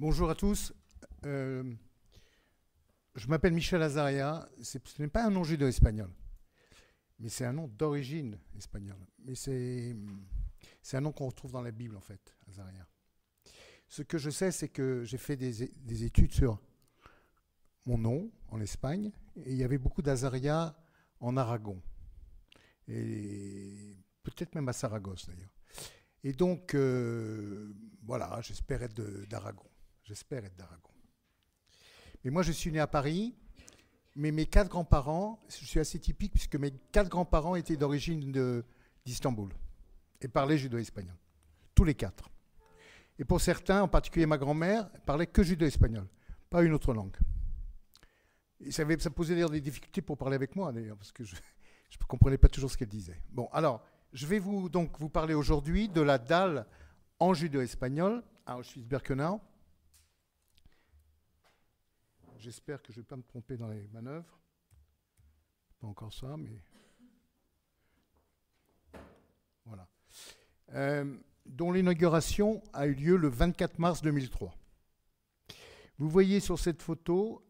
Bonjour à tous. Je m'appelle Michel Azaria. Ce n'est pas un nom judéo-espagnol, mais c'est un nom d'origine espagnole. Mais c'est un nom qu'on retrouve dans la Bible, en fait, Azaria. Ce que je sais, c'est que j'ai fait des études sur mon nom en Espagne, et il y avait beaucoup d'Azaria en Aragon, et peut-être même à Saragosse, d'ailleurs. Et donc, voilà, j'espère être d'Aragon. J'espère être d'Aragon. Mais moi, je suis né à Paris, mais mes 4 grands-parents, je suis assez typique, puisque mes 4 grands-parents étaient d'origine d'Istanbul et parlaient judéo-espagnol. Tous les 4. Et pour certains, en particulier ma grand-mère, parlait que judéo-espagnol, pas une autre langue. Et ça posait d'ailleurs des difficultés pour parler avec moi, d'ailleurs, parce que je ne comprenais pas toujours ce qu'elle disait. Bon, alors, je vais donc vous parler aujourd'hui de la dalle en judéo-espagnol à Auschwitz-Birkenau. J'espère que je ne vais pas me tromper dans les manœuvres. Pas encore ça, mais... Voilà. Dont l'inauguration a eu lieu le 24 mars 2003. Vous voyez sur cette photo,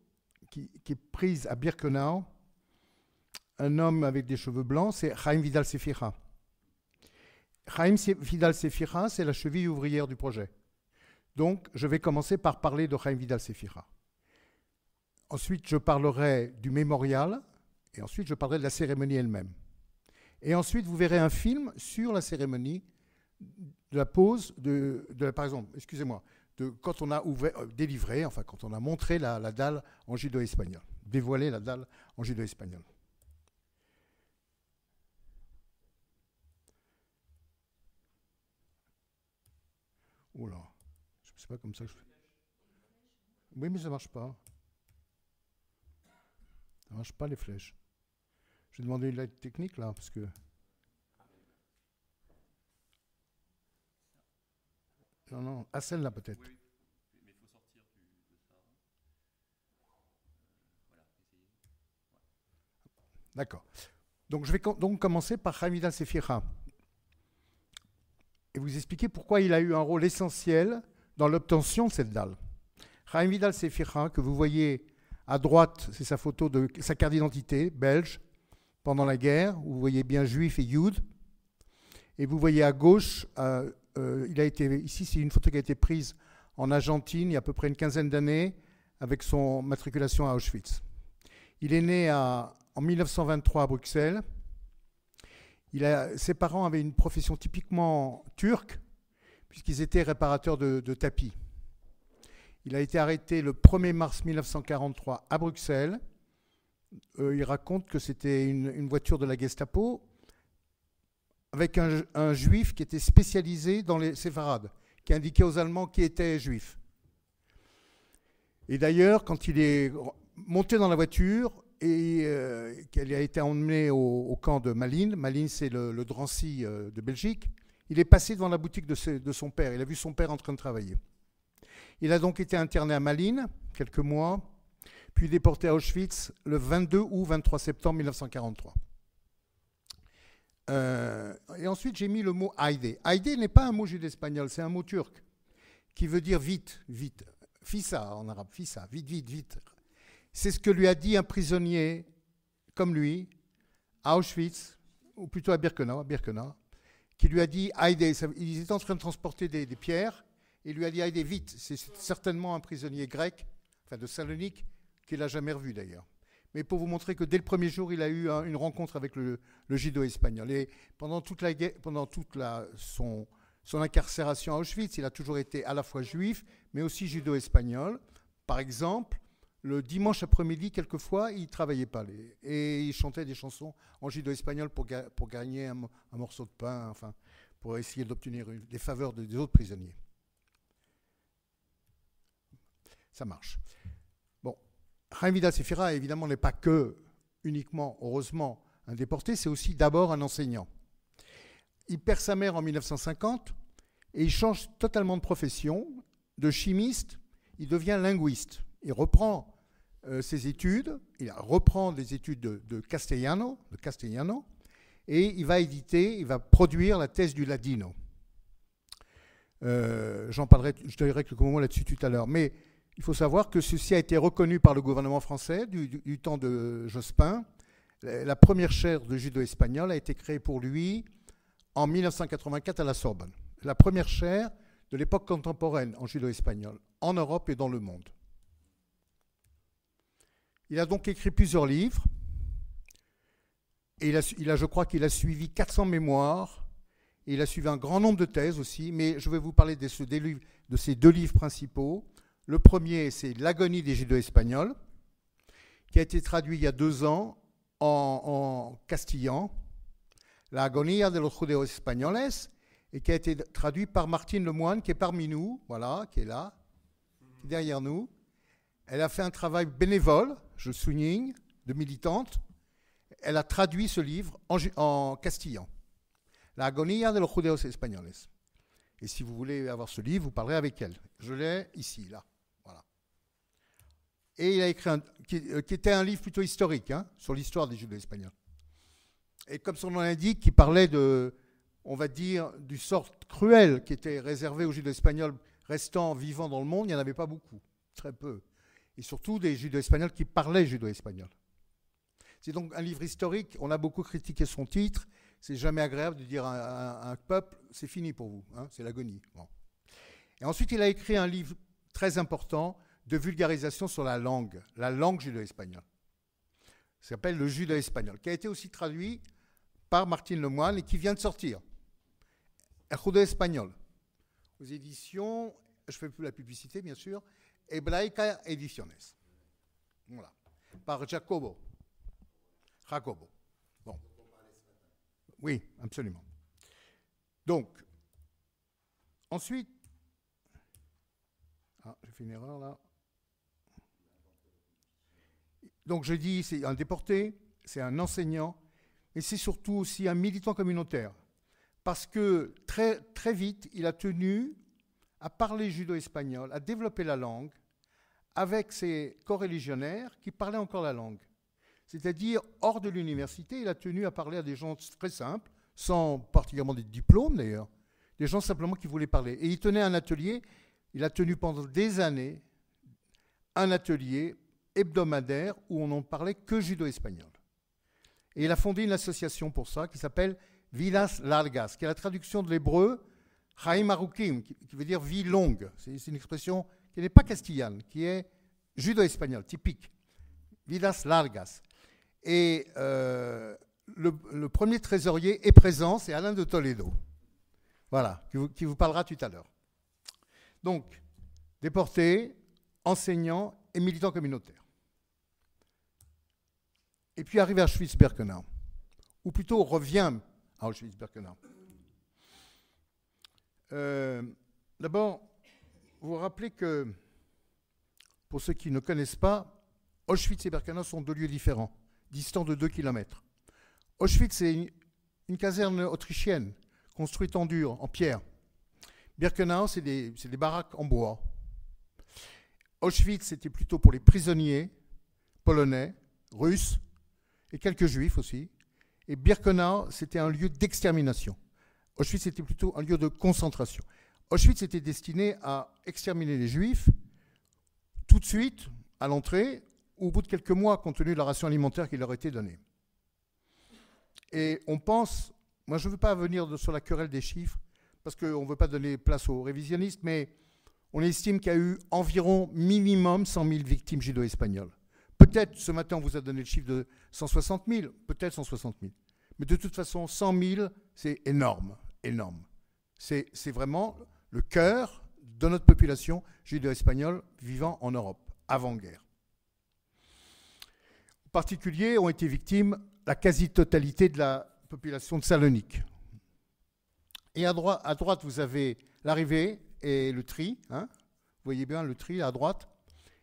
qui est prise à Birkenau, un homme avec des cheveux blancs, c'est Jaime Vidal-Sefira. Jaime Vidal-Sefira, c'est la cheville ouvrière du projet. Donc, je vais commencer par parler de Jaime Vidal-Sefira. Ensuite, je parlerai du mémorial, et ensuite, je parlerai de la cérémonie elle-même. Et ensuite, vous verrez un film sur la cérémonie de la pose, par exemple, excusez-moi, quand on a délivré, enfin, quand on a montré la dalle en judéo-espagnol, dévoilé la dalle en judéo-espagnol. Oula, je ne sais pas comme ça que je fais. Oui, mais ça ne marche pas. Ça ne marche pas les flèches. Je vais demander une aide technique là, parce que... Non, à celle-là peut-être. Oui, mais il faut sortir de ça. Voilà, essayez. Ouais. D'accord. Donc je vais donc commencer par Jaime Vidal-Sefira et vous expliquer pourquoi il a eu un rôle essentiel dans l'obtention de cette dalle. Jaime Vidal-Sefira, que vous voyez à droite, c'est sa photo de sa carte d'identité belge pendant la guerre, où vous voyez bien juif et Jude. Et vous voyez à gauche, ici c'est une photo qui a été prise en Argentine il y a à peu près une quinzaine d'années avec son matriculation à Auschwitz. Il est né en 1923 à Bruxelles. Ses parents avaient une profession typiquement turque, puisqu'ils étaient réparateurs de tapis. Il a été arrêté le 1er mars 1943 à Bruxelles. Il raconte que c'était une voiture de la Gestapo avec un juif qui était spécialisé dans les séfarades, qui indiquait aux Allemands qui était juif. Et d'ailleurs, quand il est monté dans la voiture et qu'elle a été emmenée au camp de Malines, Malines c'est le Drancy de Belgique, il est passé devant la boutique de son père. Il a vu son père en train de travailler. Il a donc été interné à Malines quelques mois, puis déporté à Auschwitz le 22 ou 23 septembre 1943. Et ensuite, j'ai mis le mot Haïdé. Haïdé n'est pas un mot judéo-espagnol, c'est un mot turc qui veut dire vite, vite. Fissa en arabe, fissa, vite, vite, vite. C'est ce que lui a dit un prisonnier comme lui à Auschwitz, ou plutôt à Birkenau, qui lui a dit Haïdé. Il était en train de transporter des pierres. Il lui a dit, allez vite, c'est certainement un prisonnier grec, enfin de Salonique, qu'il n'a jamais revu d'ailleurs. Mais pour vous montrer que dès le premier jour, il a eu une rencontre avec le judéo-espagnol. Et pendant toute son incarcération à Auschwitz, il a toujours été à la fois juif, mais aussi judéo-espagnol. Par exemple, le dimanche après-midi, quelquefois, il ne travaillait pas. Et il chantait des chansons en judéo-espagnol pour gagner un morceau de pain, enfin, pour essayer d'obtenir des faveurs des autres prisonniers. Ça marche. Bon, Jaime Vidal-Sefira, évidemment, n'est pas uniquement, heureusement, un déporté, c'est aussi d'abord un enseignant. Il perd sa mère en 1950 et il change totalement de profession. De chimiste, il devient linguiste. Il reprend ses études, il reprend des études de castellano, et il va produire la thèse du ladino. J'en parlerai, je dirai quelques mots là-dessus tout à l'heure. Mais il faut savoir que ceci a été reconnu par le gouvernement français du temps de Jospin. La première chaire de judo espagnol a été créée pour lui en 1984 à la Sorbonne. La première chaire de l'époque contemporaine en judo espagnol, en Europe et dans le monde. Il a donc écrit plusieurs livres. Et je crois qu'il a suivi 400 mémoires. Et il a suivi un grand nombre de thèses aussi. Mais je vais vous parler de ces deux livres principaux. Le premier, c'est L'agonie des judo espagnols, qui a été traduit il y a 2 ans en castillan. La agonía de los judeos españoles, et qui a été traduit par Martine Lemoine, qui est parmi nous, voilà, qui est là, qui est derrière nous. Elle a fait un travail bénévole, je souligne, de militante. Elle a traduit ce livre en castillan. La agonía de los judeos españoles. Et si vous voulez avoir ce livre, vous parlerez avec elle. Je l'ai ici, là. Voilà. Et il a écrit qui était un livre plutôt historique, hein, sur l'histoire des judo espagnols. Et comme son nom l'indique, il parlait de, on va dire, du sort cruel qui était réservé aux judo espagnols restant vivants dans le monde. Il n'y en avait pas beaucoup, très peu. Et surtout des judo espagnols qui parlaient judo espagnol. C'est donc un livre historique. On a beaucoup critiqué son titre. C'est jamais agréable de dire à un peuple, c'est fini pour vous, hein, c'est l'agonie. Bon. Et ensuite, il a écrit un livre très important de vulgarisation sur la langue judo-espagnole. Ça s'appelle Le judo espagnol, qui a été aussi traduit par Martine Lemoine et qui vient de sortir. El judo espagnol, aux éditions, je ne fais plus la publicité bien sûr, Hebraica Ediciones. Voilà. Par Jacobo. Bon. Oui, absolument. Donc, ensuite, j'ai fait une erreur là. Donc je dis, c'est un déporté, c'est un enseignant, mais c'est surtout aussi un militant communautaire. Parce que très, très vite, il a tenu à parler judo-espagnol, à développer la langue, avec ses coreligionnaires qui parlaient encore la langue. C'est-à-dire, hors de l'université, il a tenu à parler à des gens très simples, sans particulièrement des diplômes d'ailleurs, des gens simplement qui voulaient parler. Et il tenait un atelier, il a tenu pendant des années un atelier hebdomadaire où on n'en parlait que judo-espagnol. Et il a fondé une association pour ça qui s'appelle Vidas Largas, qui est la traduction de l'hébreu Chaim Arukim, qui veut dire vie longue. C'est une expression qui n'est pas castillane, qui est judo-espagnol, typique. Vidas Largas. Et le premier trésorier est présent, c'est Alain de Toledo. Voilà, qui vous parlera tout à l'heure. Donc, déporté, enseignant et militant communautaire. Et puis arrive à Auschwitz-Birkenau, ou plutôt revient à Auschwitz-Birkenau. D'abord, vous vous rappelez que, pour ceux qui ne connaissent pas, Auschwitz et Birkenau sont 2 lieux différents, distants de 2 kilomètres. Auschwitz, c'est une caserne autrichienne, construite en dur, en pierre. Birkenau, c'est des baraques en bois. Auschwitz, c'était plutôt pour les prisonniers polonais, russes, et quelques juifs aussi. Et Birkenau, c'était un lieu d'extermination. Auschwitz, c'était plutôt un lieu de concentration. Auschwitz était destiné à exterminer les juifs tout de suite, à l'entrée, ou au bout de quelques mois, compte tenu de la ration alimentaire qui leur était donnée. Et on pense, moi je ne veux pas venir sur la querelle des chiffres, parce qu'on ne veut pas donner place aux révisionnistes, mais on estime qu'il y a eu environ minimum 100 000 victimes judo-espagnoles. Peut-être, ce matin, on vous a donné le chiffre de 160 000, peut-être 160 000. Mais de toute façon, 100 000, c'est énorme, énorme. C'est vraiment le cœur de notre population judo-espagnole vivant en Europe, avant-guerre. En particulier, ont été victimes la quasi-totalité de la population de Salonique. Et à droite, vous avez l'arrivée et le tri. Hein, vous voyez bien le tri à droite.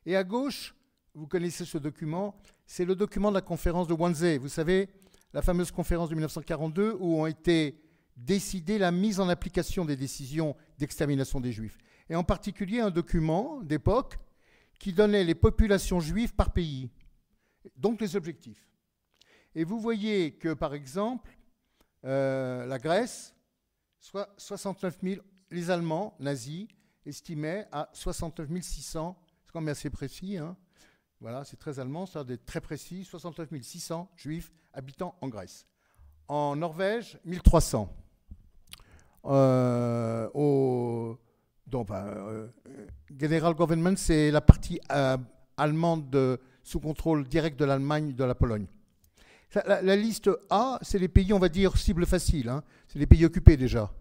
Et à gauche, vous connaissez ce document, c'est le document de la conférence de Wannsee. Vous savez, la fameuse conférence de 1942 où ont été décidées la mise en application des décisions d'extermination des Juifs. Et en particulier un document d'époque qui donnait les populations juives par pays, donc les objectifs. Et vous voyez que, par exemple, la Grèce, soit 69 000, les Allemands nazis estimaient à 69 600, c'est quand même assez précis, hein. Voilà, c'est très allemand, ça doit être très précis, 69 600 juifs habitant en Grèce. En Norvège, 1300. General Government, c'est la partie allemande sous contrôle direct de l'Allemagne, de la Pologne. La liste A, c'est les pays, on va dire, cibles faciles. Hein. C'est les pays occupés déjà.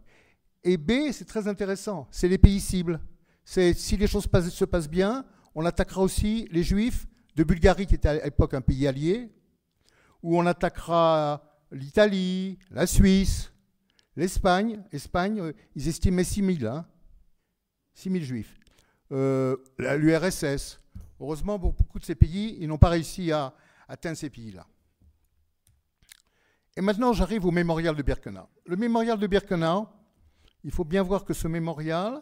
Et B, c'est très intéressant, c'est les pays cibles. Si les choses se passent bien, on attaquera aussi les Juifs de Bulgarie, qui était à l'époque un pays allié, ou on attaquera l'Italie, la Suisse, l'Espagne. Espagne, ils estimaient 6 000, hein, 6 000 Juifs. L'URSS. Heureusement, pour beaucoup de ces pays, ils n'ont pas réussi à atteindre ces pays-là. Et maintenant, j'arrive au mémorial de Birkenau. Le mémorial de Birkenau, il faut bien voir que ce mémorial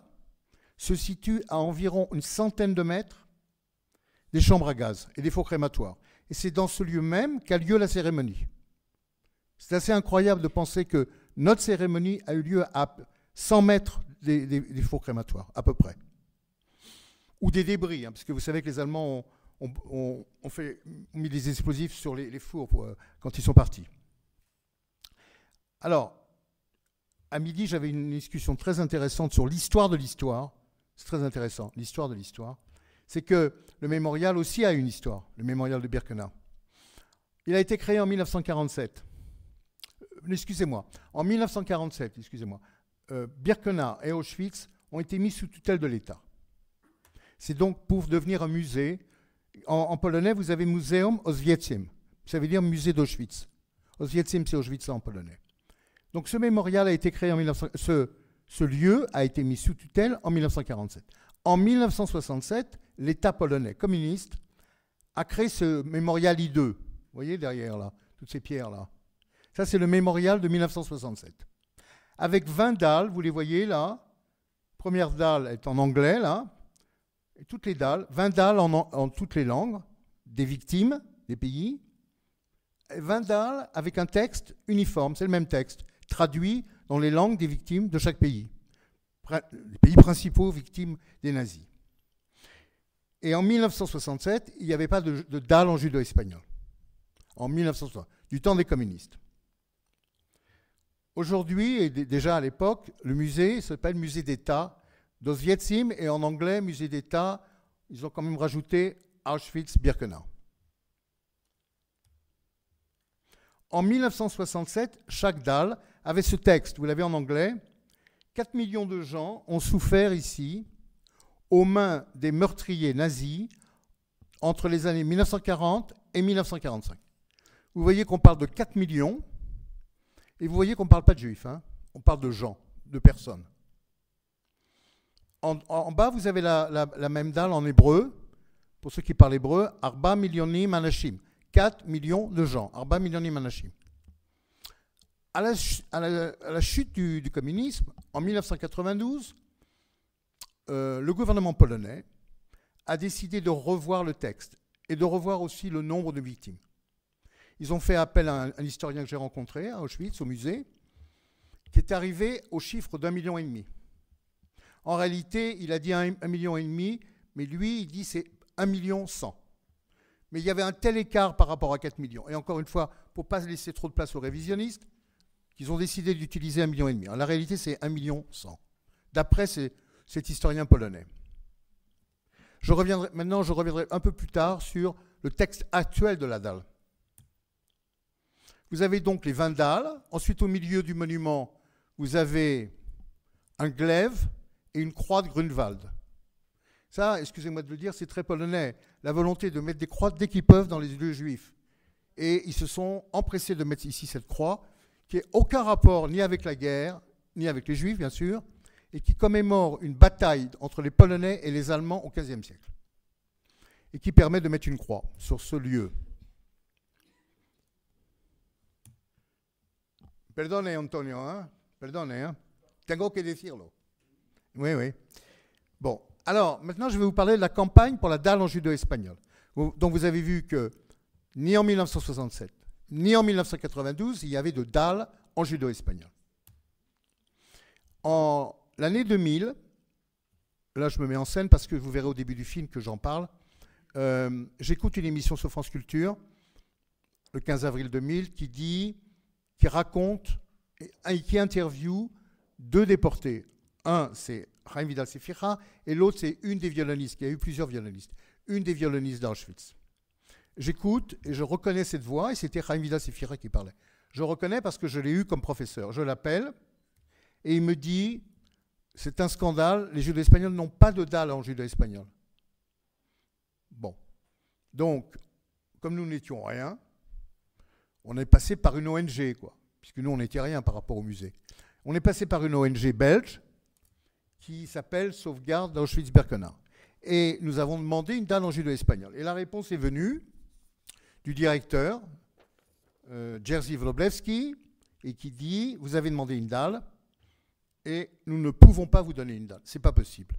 se situe à environ une centaine de mètres des chambres à gaz et des fours crématoires. Et c'est dans ce lieu même qu'a lieu la cérémonie. C'est assez incroyable de penser que notre cérémonie a eu lieu à 100 mètres des fours crématoires, à peu près. Ou des débris, hein, parce que vous savez que les Allemands ont mis des explosifs sur les fours quand ils sont partis. Alors, à midi, j'avais une discussion très intéressante sur l'histoire de l'histoire. C'est très intéressant, l'histoire de l'histoire. C'est que le mémorial aussi a une histoire, le mémorial de Birkenau. Il a été créé en 1947. Excusez-moi. En 1947, Birkenau et Auschwitz ont été mis sous tutelle de l'État. C'est donc pour devenir un musée. En polonais, vous avez Muzeum Oświęcim. Ça veut dire musée d'Auschwitz. Oświęcim, c'est Auschwitz en polonais. Donc ce mémorial a été créé en 1947. Ce lieu a été mis sous tutelle en 1947. En 1967, l'État polonais communiste a créé ce mémorial I2. Vous voyez derrière là, toutes ces pierres-là. Ça, c'est le mémorial de 1967. Avec 20 dalles, vous les voyez là. Première dalle est en anglais là. Et toutes les dalles, 20 dalles en toutes les langues, des victimes, des pays. Et 20 dalles avec un texte uniforme, c'est le même texte, traduit dans les langues des victimes de chaque pays. Les pays principaux victimes des nazis. Et en 1967, il n'y avait pas de dalle en judo-espagnol. En 1960, du temps des communistes. Aujourd'hui, et déjà à l'époque, le musée s'appelle Musée d'État d'Oświęcim, et en anglais, Musée d'État, ils ont quand même rajouté Auschwitz-Birkenau. En 1967, chaque dalle avait ce texte, vous l'avez en anglais. 4 millions de gens ont souffert ici aux mains des meurtriers nazis entre les années 1940 et 1945. Vous voyez qu'on parle de 4 millions, et vous voyez qu'on ne parle pas de juifs, hein, on parle de gens, de personnes. En bas, vous avez la même dalle en hébreu, pour ceux qui parlent hébreu, Arba Milyonim Anashim, 4 millions de gens, Arba Milyonim Anashim. À la chute du communisme, en 1992, le gouvernement polonais a décidé de revoir le texte et de revoir aussi le nombre de victimes. Ils ont fait appel à un historien que j'ai rencontré à Auschwitz, au musée, qui est arrivé au chiffre d'1,5 million. En réalité, il a dit 1,5 million, mais lui, il dit c'est 1,1 million. Mais il y avait un tel écart par rapport à 4 millions. Et encore une fois, pour ne pas laisser trop de place aux révisionnistes, qu'ils ont décidé d'utiliser 1,5 million. Alors, la réalité, c'est 1,1 million, d'après cet historien polonais. Je reviendrai un peu plus tard sur le texte actuel de la dalle. Vous avez donc les 20 dalles. Ensuite, au milieu du monument, vous avez un glaive et une croix de Grunwald. Ça, excusez-moi de le dire, c'est très polonais. La volonté de mettre des croix dès qu'ils peuvent dans les lieux juifs. Et ils se sont empressés de mettre ici cette croix, qui n'a aucun rapport ni avec la guerre, ni avec les Juifs, bien sûr, et qui commémore une bataille entre les Polonais et les Allemands au XVe siècle, et qui permet de mettre une croix sur ce lieu. Perdone, Antonio, hein? Perdone, hein? Tengo que decirlo. Oui, oui. Bon, alors, maintenant, je vais vous parler de la campagne pour la dalle en judo-espagnol. Donc, vous avez vu que ni en 1967, ni en 1992, il y avait de dalle en judo-espagnol. En l'année 2000, là je me mets en scène parce que vous verrez au début du film que j'en parle, j'écoute une émission sur France Culture, le 15 avril 2000, qui raconte et qui interviewe 2 déportés. Un, c'est Jaime Vidal Sefira, et l'autre, c'est une des violonistes. Il y a eu plusieurs violonistes. Une des violonistes d'Auschwitz. J'écoute et je reconnais cette voix, et c'était Jaime Vidal Sefira qui parlait. Je reconnais parce que je l'ai eu comme professeur. Je l'appelle, et il me dit, c'est un scandale, les judo-espagnols n'ont pas de dalle en judo-espagnol. Bon. Donc, comme nous n'étions rien, on est passé par une ONG, quoi, puisque nous, on n'était rien par rapport au musée. On est passé par une ONG belge qui s'appelle Sauvegarde d'Auschwitz-Birkenau. Et nous avons demandé une dalle en judo-espagnol. Et la réponse est venue du directeur, Jerzy Wróblewski, et qui dit, vous avez demandé une dalle, et nous ne pouvons pas vous donner une dalle. Ce n'est pas possible.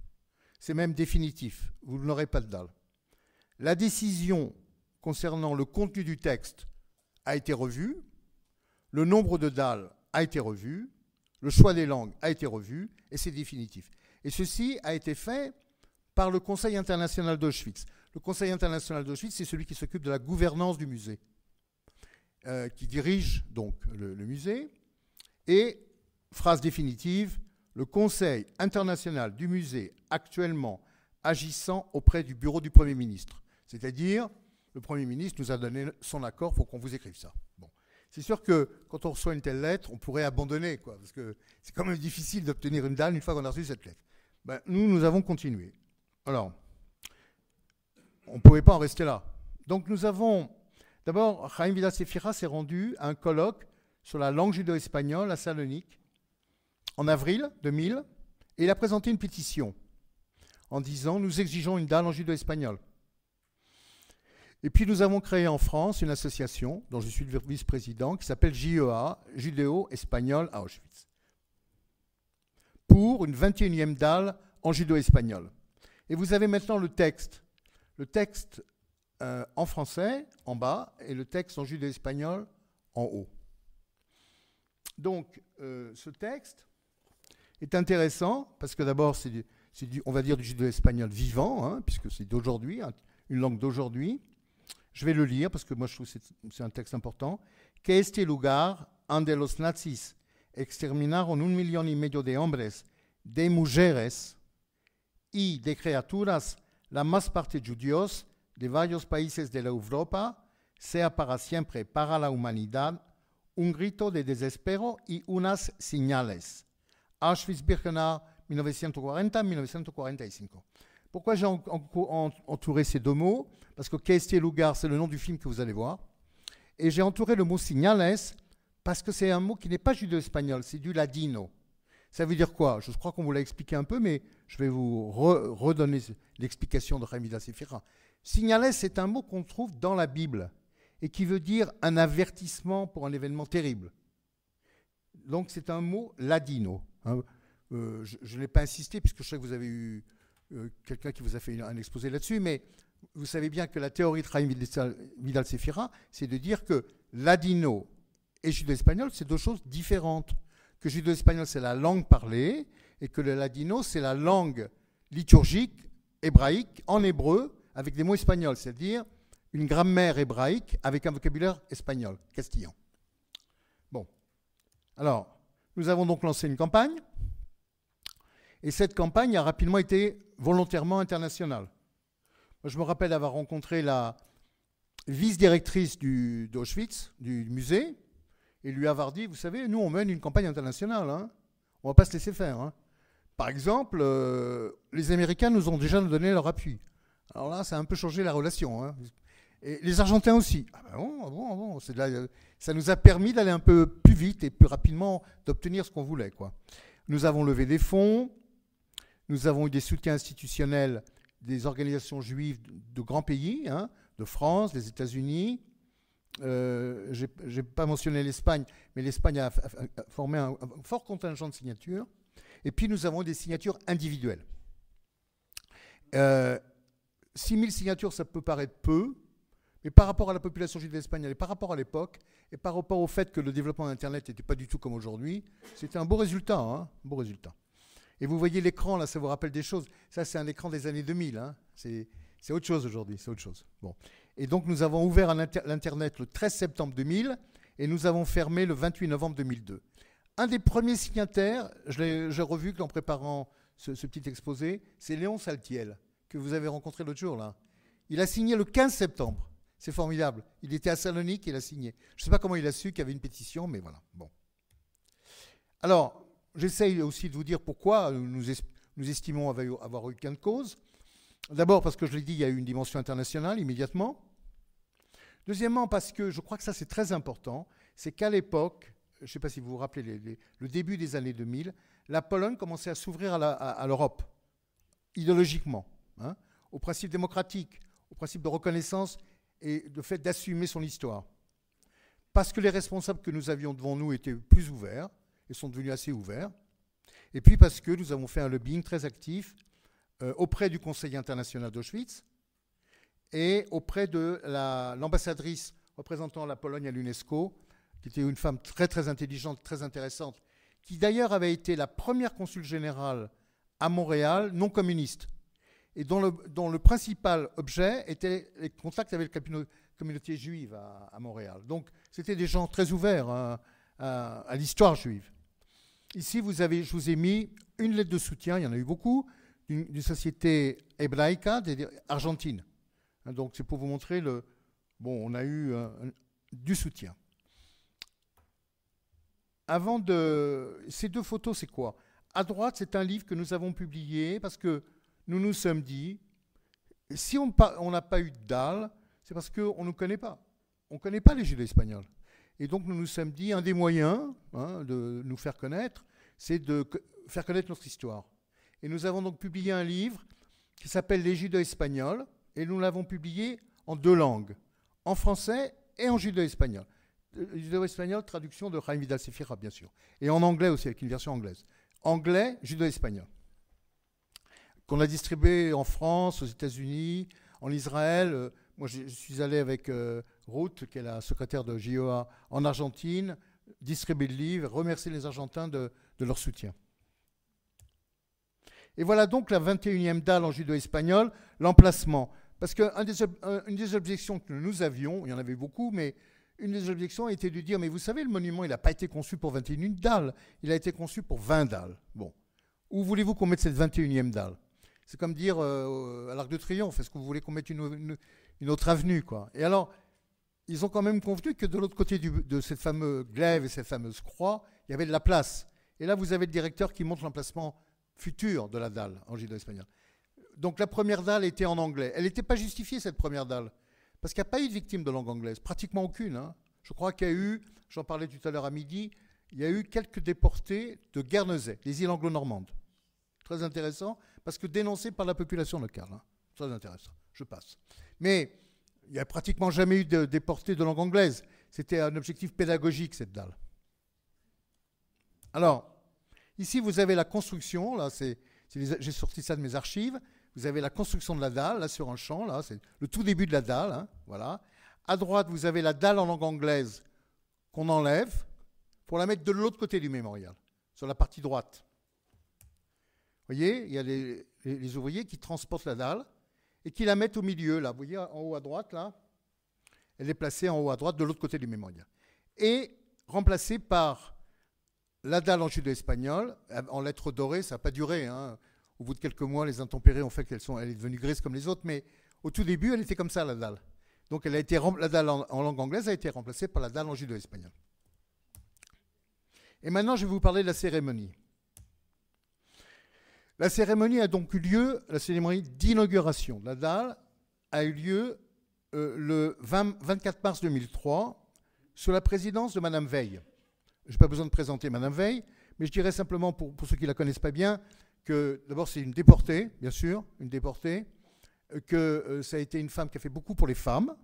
C'est même définitif. Vous n'aurez pas de dalle. La décision concernant le contenu du texte a été revue, le nombre de dalles a été revu, le choix des langues a été revu, et c'est définitif. Et ceci a été fait par le Conseil international d'Auschwitz. Le Conseil international d'Auschwitz, c'est celui qui s'occupe de la gouvernance du musée, qui dirige donc le musée. Et, phrase définitive, le Conseil international du musée actuellement agissant auprès du bureau du Premier ministre. C'est-à-dire, le Premier ministre nous a donné son accord pour qu'on vous écrive ça. Bon. C'est sûr que quand on reçoit une telle lettre, on pourrait abandonner, quoi, parce que c'est quand même difficile d'obtenir une dalle une fois qu'on a reçu cette lettre. Ben, nous avons continué. Alors, on ne pouvait pas en rester là. Donc nous avons, d'abord, Jaime Vidal Sefira s'est rendu à un colloque sur la langue judo-espagnole à Salonique en avril 2000, et il a présenté une pétition en disant « Nous exigeons une dalle en judo-espagnol ». Et puis nous avons créé en France une association dont je suis le vice-président qui s'appelle JEA, Judéo-Espagnol à Auschwitz, pour une 21e dalle en judo-espagnol. Et vous avez maintenant le texte en français en bas et le texte en judo-espagnol en haut. Donc ce texte est intéressant parce que d'abord c'est on va dire du judo-espagnol vivant, hein, puisque c'est d'aujourd'hui, une langue d'aujourd'hui. Je vais le lire parce que moi je trouve que c'est un texte important. Que este lugar donde los nazis exterminaron 1,5 million de hombres, de mujeres y de criaturas, la más parte judíos de varios países de la Europa, sea para siempre para la humanidad un grito de desespero y unas señales. Auschwitz-Birkenau, 1940-1945. Pourquoi j'ai entouré ces 2 mots? Parce que Que este lugar, c'est le nom du film que vous allez voir. Et j'ai entouré le mot señales parce que c'est un mot qui n'est pas judo-espagnol, c'est du ladino. Ça veut dire quoi? Je crois qu'on vous l'a expliqué un peu, mais je vais vous redonner l'explication de Jaime Vidal Sefira. Señales, c'est un mot qu'on trouve dans la Bible et qui veut dire un avertissement pour un événement terrible. Donc c'est un mot ladino. Hein. Je ne l'ai pas insisté puisque je sais que vous avez eu quelqu'un qui vous a fait un exposé là-dessus, mais vous savez bien que la théorie de Jaime Vidal Sefira, c'est de dire que ladino et judo-espagnol, c'est 2 choses différentes. Que judo-espagnol, c'est la langue parlée, et que le ladino, c'est la langue liturgique hébraïque en hébreu avec des mots espagnols, c'est-à-dire une grammaire hébraïque avec un vocabulaire espagnol, castillan. Bon. Alors, nous avons donc lancé une campagne, et cette campagne a rapidement été volontairement internationale. Moi, je me rappelle avoir rencontré la vice-directrice d'Auschwitz, du musée, et lui avoir dit, vous savez, nous, on mène une campagne internationale, hein. On ne va pas se laisser faire. Hein. Par exemple, les Américains nous ont déjà donné leur appui. Alors là, ça a un peu changé la relation. Hein. Et les Argentins aussi. Ah ben bon. Ça nous a permis d'aller un peu plus vite et plus rapidement d'obtenir ce qu'on voulait, quoi. Nous avons levé des fonds, nous avons eu des soutiens institutionnels des organisations juives de grands pays, hein, de France, des États-Unis. Je n'ai pas mentionné l'Espagne, mais l'Espagne a formé un fort contingent de signatures. Et puis nous avons des signatures individuelles. 6000 signatures, ça peut paraître peu, mais par rapport à la population juive espagnole et par rapport à l'époque, et par rapport au fait que le développement d'Internet n'était pas du tout comme aujourd'hui, c'était un beau résultat. Hein, un beau résultat. Et vous voyez l'écran, là, ça vous rappelle des choses. Ça, c'est un écran des années 2000. Hein. C'est autre chose aujourd'hui, c'est autre chose. Bon. Et donc, nous avons ouvert l'Internet le 13 septembre 2000 et nous avons fermé le 28 novembre 2002. Un des premiers signataires, j'ai revu en préparant ce petit exposé, c'est Léon Saltiel, que vous avez rencontré l'autre jour, là. Il a signé le 15 septembre. C'est formidable. Il était à Salonique, il a signé. Je ne sais pas comment il a su qu'il y avait une pétition, mais voilà. Bon. Alors, j'essaye aussi de vous dire pourquoi nous estimons avoir eu gain de cause. D'abord parce que je l'ai dit, il y a eu une dimension internationale immédiatement. Deuxièmement, parce que je crois que ça c'est très important, c'est qu'à l'époque, je ne sais pas si vous vous rappelez, le début des années 2000, la Pologne commençait à s'ouvrir à l'Europe, idéologiquement, hein, aux principes démocratiques, au principe de reconnaissance et le fait d'assumer son histoire. Parce que les responsables que nous avions devant nous étaient plus ouverts, et sont devenus assez ouverts, et puis parce que nous avons fait un lobbying très actif auprès du Conseil international d'Auschwitz et auprès de l'ambassadrice représentant la Pologne à l'UNESCO, qui était une femme très très intelligente, très intéressante, qui d'ailleurs avait été la première consul générale à Montréal non communiste, et dont le principal objet était les contacts avec la communauté juive à Montréal. Donc c'était des gens très ouverts à l'histoire juive. Ici, je vous ai mis une lettre de soutien, il y en a eu beaucoup, d'une société hébraïca argentine. Donc c'est pour vous montrer on a eu du soutien. Ces deux photos, c'est quoi? À droite, c'est un livre que nous avons publié parce que nous nous sommes dit, si on n'a pas eu de dalle, c'est parce qu'on ne nous connaît pas. On ne connaît pas les Juifs espagnols. Et donc nous nous sommes dit, un des moyens de nous faire connaître, c'est de faire connaître notre histoire. Et nous avons donc publié un livre qui s'appelle Les Judo-Espagnols, et nous l'avons publié en 2 langues, en français et en judo-espagnol. Judo-espagnol, traduction de Jaime Vidal Sefira, bien sûr. Et en anglais aussi, avec une version anglaise. Anglais, judo-espagnol. Qu'on a distribué en France, aux États-Unis, en Israël. Moi, je suis allé avec Ruth, qui est la secrétaire de JOA en Argentine, distribuer le livre, remercier les Argentins de leur soutien. Et voilà donc la 21e dalle en judo espagnol, l'emplacement. Parce qu'une des objections que nous avions, il y en avait beaucoup, mais une des objections était de dire, mais vous savez, le monument, il n'a pas été conçu pour 21 dalles, il a été conçu pour 20 dalles. Bon, où voulez-vous qu'on mette cette 21e dalle? C'est comme dire à l'Arc de Triomphe, est-ce que vous voulez qu'on mette une autre avenue, quoi? Et alors, ils ont quand même convenu que de l'autre côté de cette fameuse glaive et cette fameuse croix, il y avait de la place. Et là, vous avez le directeur qui montre l'emplacement futur de la dalle en judo espagnol. Donc la première dalle était en anglais. Elle n'était pas justifiée, cette première dalle, parce qu'il n'y a pas eu de victime de langue anglaise, pratiquement aucune. Hein. Je crois qu'il y a eu, j'en parlais tout à l'heure à midi, il y a eu quelques déportés de Guernesey, les îles anglo-normandes. Très intéressant, parce que dénoncé par la population locale. Hein. Très intéressant, je passe. Mais il n'y a pratiquement jamais eu de déportés de langue anglaise. C'était un objectif pédagogique, cette dalle. Alors, ici, vous avez la construction. Là, j'ai sorti ça de mes archives. Vous avez la construction de la dalle, là, sur un champ. Là, c'est le tout début de la dalle. Hein, voilà. À droite, vous avez la dalle en langue anglaise qu'on enlève pour la mettre de l'autre côté du mémorial, sur la partie droite. Vous voyez, il y a les ouvriers qui transportent la dalle et qui la mettent au milieu. Là, vous voyez, en haut à droite, là, elle est placée en haut à droite de l'autre côté du mémorial. Et remplacée par la dalle en judo espagnol, en lettres dorées, ça n'a pas duré. Hein. Au bout de quelques mois, les intempéries ont fait elle est devenue grise comme les autres, mais au tout début, elle était comme ça, la dalle. Donc la dalle en langue anglaise a été remplacée par la dalle en judo espagnol. Et maintenant, je vais vous parler de la cérémonie. La cérémonie a donc eu lieu, la cérémonie d'inauguration de la dalle a eu lieu le 24 mars 2003 sous la présidence de Madame Veil. Je n'ai pas besoin de présenter Madame Veil, mais je dirais simplement, pour ceux qui ne la connaissent pas bien, que d'abord c'est une déportée, bien sûr, une déportée, que ça a été une femme qui a fait beaucoup pour les femmes,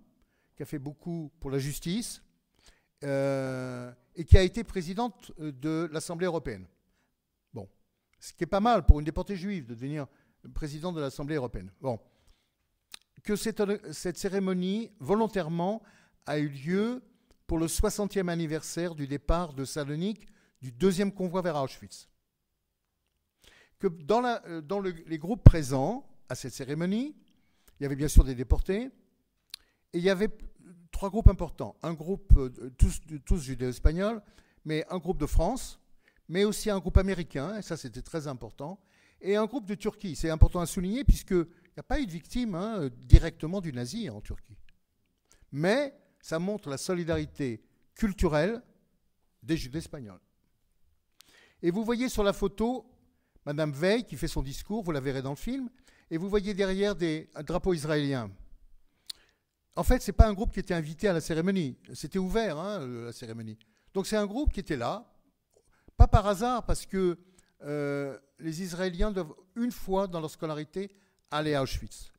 qui a fait beaucoup pour la justice, et qui a été présidente de l'Assemblée européenne. Bon, ce qui est pas mal pour une déportée juive de devenir présidente de l'Assemblée européenne. Bon, que cette cérémonie, volontairement, a eu lieu pour le 60e anniversaire du départ de Salonique du 2e convoi vers Auschwitz. que dans les groupes présents à cette cérémonie, il y avait bien sûr des déportés, et il y avait 3 groupes importants. Un groupe, tous judéo-espagnols, mais un groupe de France, mais aussi un groupe américain, et ça c'était très important, et un groupe de Turquie. C'est important à souligner puisqu'il n'y a pas eu de victime directement du nazi en Turquie. Mais ça montre la solidarité culturelle des Juifs espagnols. Et vous voyez sur la photo Madame Veil qui fait son discours, vous la verrez dans le film, et vous voyez derrière un drapeau israélien. En fait, ce n'est pas un groupe qui était invité à la cérémonie, c'était ouvert, la cérémonie. Donc c'est un groupe qui était là, pas par hasard, parce que les Israéliens doivent une fois dans leur scolarité aller à Auschwitz.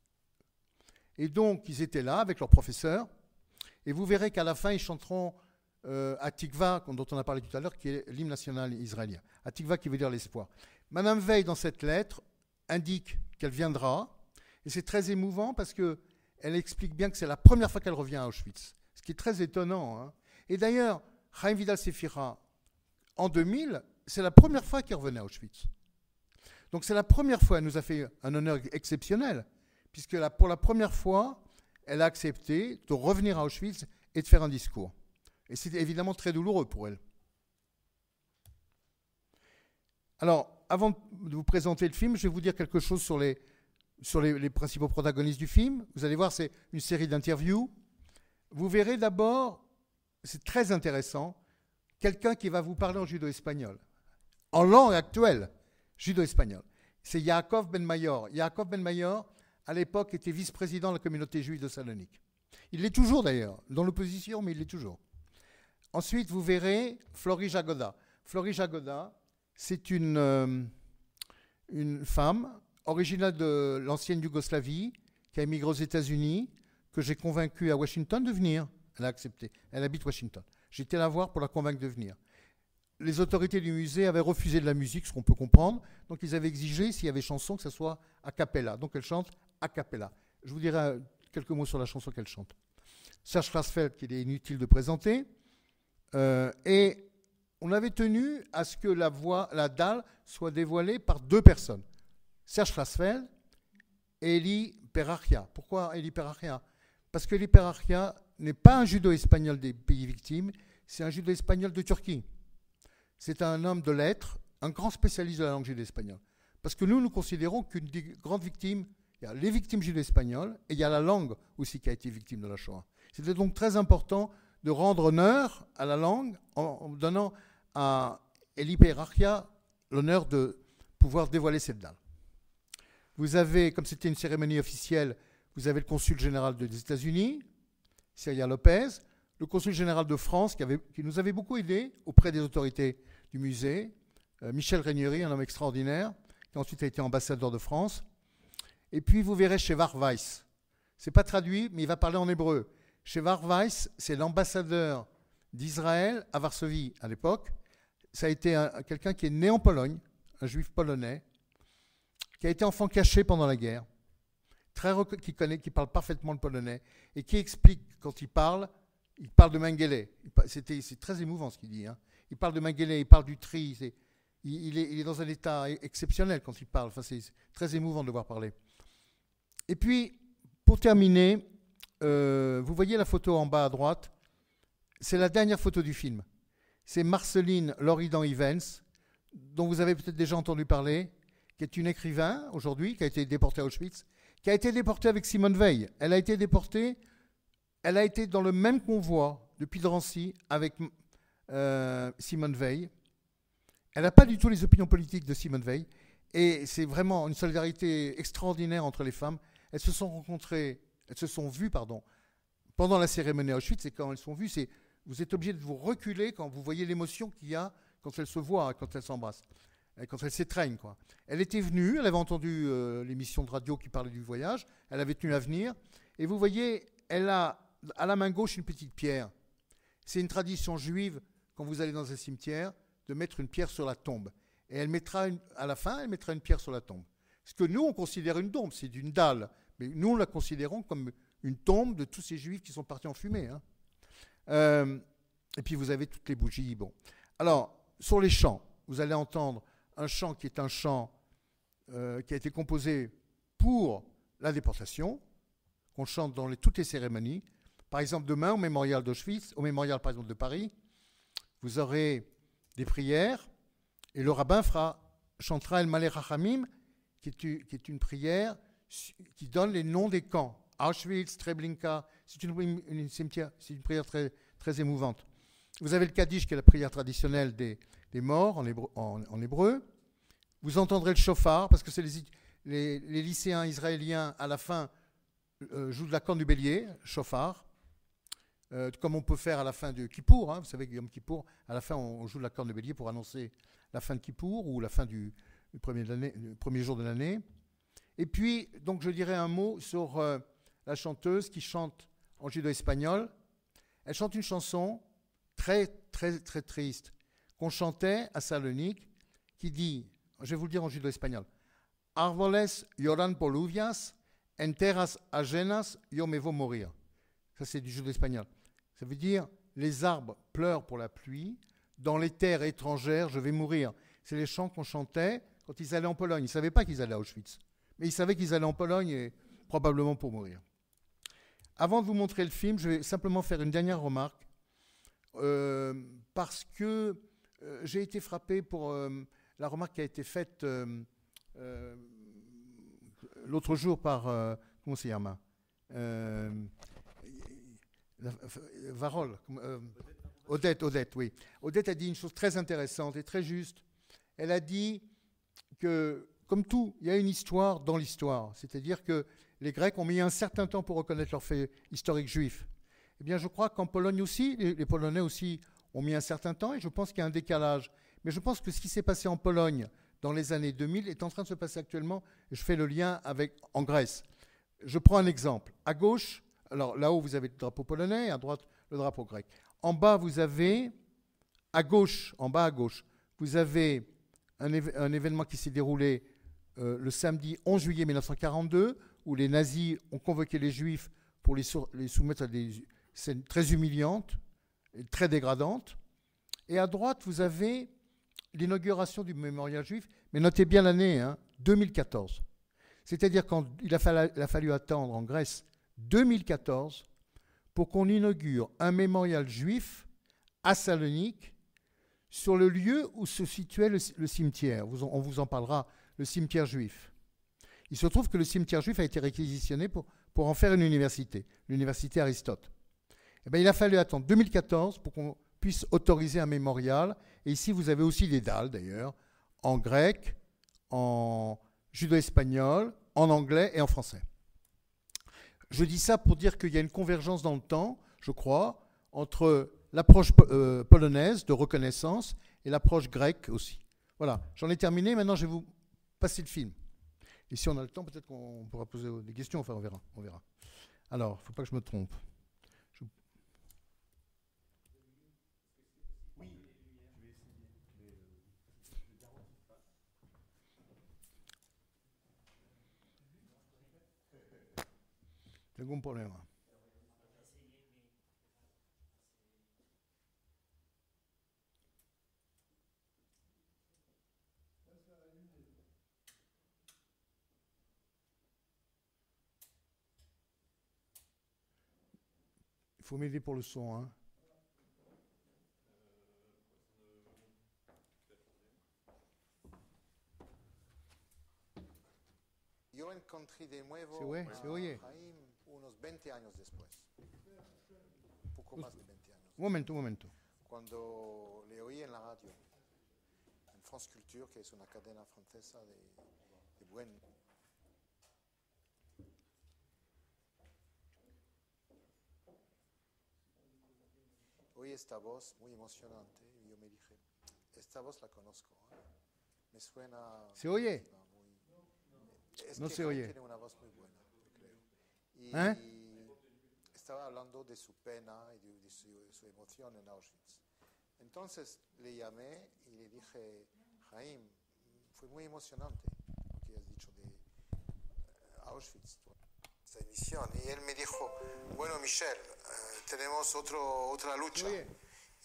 Et donc ils étaient là avec leurs professeurs, et vous verrez qu'à la fin ils chanteront Hatikva, dont on a parlé tout à l'heure, qui est l'hymne national israélien. Hatikva qui veut dire l'espoir. Madame Veil, dans cette lettre, indique qu'elle viendra, et c'est très émouvant parce qu'elle explique bien que c'est la première fois qu'elle revient à Auschwitz, ce qui est très étonnant. Et d'ailleurs, Chaim Vidal-Sefira, en 2000, c'est la première fois qu'il revenait à Auschwitz. Donc c'est la première fois, elle nous a fait un honneur exceptionnel, puisque pour la première fois, elle a accepté de revenir à Auschwitz et de faire un discours. Et c'est évidemment très douloureux pour elle. Alors, avant de vous présenter le film, je vais vous dire quelque chose sur les principaux protagonistes du film. Vous allez voir, c'est une série d'interviews. Vous verrez d'abord, c'est très intéressant, quelqu'un qui va vous parler en judo-espagnol, en langue actuelle, judo-espagnol. C'est Yaakov Ben Mayor. Yaakov Ben Mayor, à l'époque, était vice-président de la communauté juive de Salonique. Il l'est toujours d'ailleurs, dans l'opposition, mais il l'est toujours. Ensuite, vous verrez Flori Jagoda. Flori Jagoda, c'est une femme originaire de l'ancienne Yougoslavie qui a émigré aux États-Unis, que j'ai convaincue à Washington de venir. Elle a accepté. Elle habite Washington. J'étais la voir pour la convaincre de venir. Les autorités du musée avaient refusé de la musique, ce qu'on peut comprendre. Donc, ils avaient exigé, s'il y avait chanson, que ce soit a cappella. Donc, elle chante a cappella. Je vous dirai quelques mots sur la chanson qu'elle chante. Serge Klarsfeld, qu'il est inutile de présenter. Et on avait tenu à ce que la dalle soit dévoilée par 2 personnes. Serge Klarsfeld et Eli Perachia. Pourquoi Eli Perachia? Parce que Eli Perachia n'est pas un judo-espagnol des pays victimes, c'est un judo-espagnol de Turquie. C'est un homme de lettres, un grand spécialiste de la langue judo-espagnole. Parce que nous considérons qu'une des grandes victimes, il y a les victimes judo-espagnoles et il y a la langue aussi qui a été victime de la Shoah. C'était donc très important de rendre honneur à la langue en donnant à Eli Perachia l'honneur de pouvoir dévoiler cette dalle. Vous avez, comme c'était une cérémonie officielle, vous avez le consul général des États-Unis, Cyril Lopez, le consul général de France qui nous avait beaucoup aidés auprès des autorités du musée, Michel Régnery, un homme extraordinaire, qui ensuite a été ambassadeur de France. Et puis vous verrez Shevar Weiss. Ce n'est pas traduit, mais il va parler en hébreu. Shevar Weiss, c'est l'ambassadeur d'Israël à Varsovie à l'époque. Ça a été quelqu'un qui est né en Pologne, un juif polonais, qui a été enfant caché pendant la guerre, qui parle parfaitement le polonais, et qui explique quand il parle de Mengele. C'est très émouvant ce qu'il dit. Il parle de Mengele, il parle du tri. Il est dans un état exceptionnel quand il parle. Enfin, c'est très émouvant de le voir parler. Et puis, pour terminer, vous voyez la photo en bas à droite. C'est la dernière photo du film. C'est Marceline Loridan-Ivens, dont vous avez peut-être déjà entendu parler, qui est une écrivain aujourd'hui, qui a été déportée à Auschwitz, qui a été déportée avec Simone Veil. Elle a été déportée, elle a été dans le même convoi depuis Drancy avec Simone Veil. Elle n'a pas du tout les opinions politiques de Simone Veil. Et c'est vraiment une solidarité extraordinaire entre les femmes. Elles se sont vues pendant la cérémonie à Auschwitz. Et quand elles sont vues, vous êtes obligé de vous reculer quand vous voyez l'émotion qu'il y a quand elles se voient, quand elles s'embrassent, quand elles s'étreignent, quoi. Elle était venue, elle avait entendu l'émission de radio qui parlait du voyage, elle avait tenu à venir. Et vous voyez, elle a à la main gauche une petite pierre. C'est une tradition juive, quand vous allez dans un cimetière, de mettre une pierre sur la tombe. Et elle mettra à la fin, elle mettra une pierre sur la tombe. Ce que nous, on considère une tombe, c'est d'une dalle. Mais nous, on la considérons comme une tombe de tous ces juifs qui sont partis en fumée. Et puis, vous avez toutes les bougies. Bon. Alors, sur les chants, vous allez entendre un chant qui est un chant qui a été composé pour la déportation, qu'on chante dans toutes les cérémonies. Par exemple, demain, au mémorial d'Auschwitz, au mémorial par exemple de Paris, vous aurez des prières et le rabbin chantera El Malé Rachamim, qui est une prière qui donne les noms des camps. Auschwitz, Treblinka, c'est une prière très, très émouvante. Vous avez le Kaddish, qui est la prière traditionnelle des morts en hébreu. Vous entendrez le shofar, parce que c'est les lycéens israéliens, à la fin, jouent de la corne du bélier, shofar, comme on peut faire à la fin de Kippour. Vous savez que Yom Kippour, à la fin, on joue de la corne du bélier pour annoncer la fin de Kippour ou la fin du premier jour de l'année. Et puis, donc, je dirais un mot sur la chanteuse qui chante en judo-espagnol. Elle chante une chanson très, très, très triste qu'on chantait à Salonique, qui dit, je vais vous le dire en judo-espagnol, Árboles lloran por lluvias, en terras ajenas yo me voy morir. Ça, c'est du judo-espagnol. Ça veut dire, les arbres pleurent pour la pluie, dans les terres étrangères, je vais mourir. C'est les chants qu'on chantait quand ils allaient en Pologne. Ils ne savaient pas qu'ils allaient à Auschwitz, mais ils savaient qu'ils allaient en Pologne et probablement pour mourir. Avant de vous montrer le film, je vais simplement faire une dernière remarque, parce que j'ai été frappé pour la remarque qui a été faite l'autre jour par, comment c'est Irma Varol, Odette, oui. Odette a dit une chose très intéressante et très juste. Elle a dit que, comme tout, il y a une histoire dans l'histoire. C'est-à-dire que les Grecs ont mis un certain temps pour reconnaître leurs faits historiques juifs. Eh bien, je crois qu'en Pologne aussi, les Polonais aussi ont mis un certain temps, et je pense qu'il y a un décalage. Mais je pense que ce qui s'est passé en Pologne dans les années 2000 est en train de se passer actuellement. Je fais le lien en Grèce. Je prends un exemple. À gauche, alors là-haut, vous avez le drapeau polonais, et à droite, le drapeau grec. En bas, vous avez, en bas à gauche, vous avez un événement qui s'est déroulé le samedi 11 juillet 1942, où les nazis ont convoqué les Juifs pour les soumettre à des scènes très humiliantes et très dégradantes. Et à droite, vous avez l'inauguration du mémorial juif, mais notez bien l'année, 2014. C'est-à-dire qu'il a fallu attendre en Grèce 2014 pour qu'on inaugure un mémorial juif à Salonique, sur le lieu où se situait le cimetière. On vous en parlera, le cimetière juif. Il se trouve que le cimetière juif a été réquisitionné pour en faire une université, l'université Aristote. Eh bien, il a fallu attendre 2014 pour qu'on puisse autoriser un mémorial. Et ici, vous avez aussi des dalles, d'ailleurs, en grec, en judo-espagnol, en anglais et en français. Je dis ça pour dire qu'il y a une convergence dans le temps, je crois, entre l'approche polonaise de reconnaissance et l'approche grecque aussi. Voilà, j'en ai terminé. Maintenant, je vais vous passer le film. Et si on a le temps, peut-être qu'on pourra poser des questions. Enfin, on verra. Alors, il ne faut pas que je me trompe. Oui, je vais essayer. Tengo un problema. Il faut m'aider pour le son. Yo encontré de nuevo se oye. Jaime unos 20 años después, un poco más de 20 años. Un momento. Cuando le oí en la radio, en France Culture, que es una cadena francesa de buen... Oí esta voz muy emocionante y yo me dije, esta voz la conozco, me suena... ¿Se oye? Es No que se Jaime oye. tiene una voz muy buena, yo creo. Y estaba hablando de su pena y de su emoción en Auschwitz. Entonces le llamé y le dije, Jaime, fue muy emocionante lo que has dicho de Auschwitz, esta emisión. Y él me dijo, bueno, Michel, tenemos otra lucha. Oye.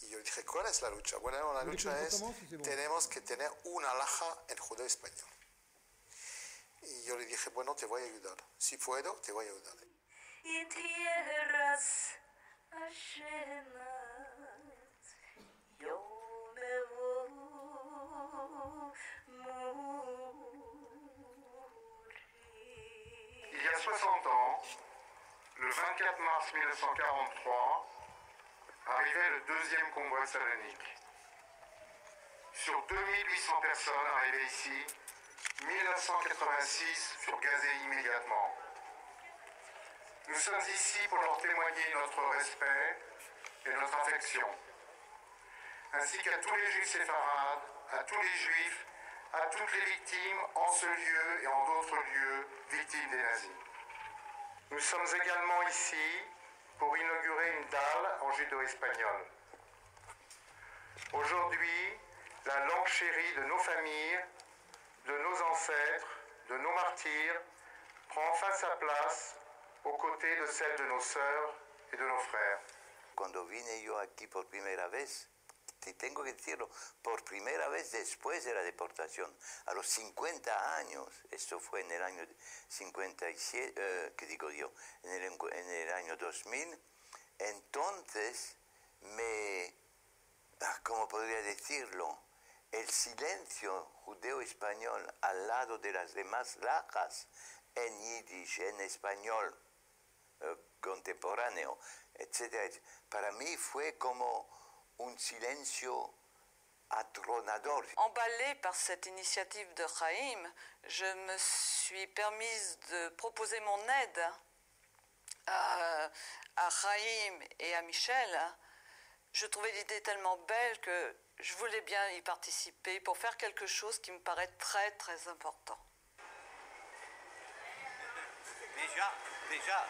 Y yo dije, ¿cuál es la lucha? Bueno, la lucha es, tenemos que tener una alhaja en judeo español. Y yo le dije, bueno, te voy a ayudar. Si puedo, te voy a ayudar. Y tierras ajenas, yo me voy morir. Il y a 60 ans, le 24 mars 1943, arrivait le deuxième convoi Salonique. Sur 2800 personnes arrivées ici, 1986 furent gazées immédiatement. Nous sommes ici pour leur témoigner notre respect et notre affection, ainsi qu'à tous les juifs séfarades, à tous les juifs, à toutes les victimes en ce lieu et en d'autres lieux victimes des nazis. Nous sommes également ici pour inaugurer une dalle en judo-espagnol. Aujourd'hui, la langue chérie de nos familles, de nos ancêtres, de nos martyrs, prend enfin sa place aux côtés de celle de nos sœurs et de nos frères. Cuando vine yo aquí por primera vez, te tengo que decirlo, por primera vez después de la deportación, a los 50 años, esto fue en el año 57, ¿qué digo yo? En el año 2000, entonces ¿cómo podría decirlo? El silencio judeo-español al lado de las demás lajas, en yiddish, en español contemporáneo, etcétera, etcétera, para mí fue como un silencio atronador. Emballée par cette initiative de Chaim, je me suis permise de proposer mon aide à Chaim et à Michel. Je trouvais l'idée tellement belle que je voulais bien y participer pour faire quelque chose qui me paraît très très important. Déjà.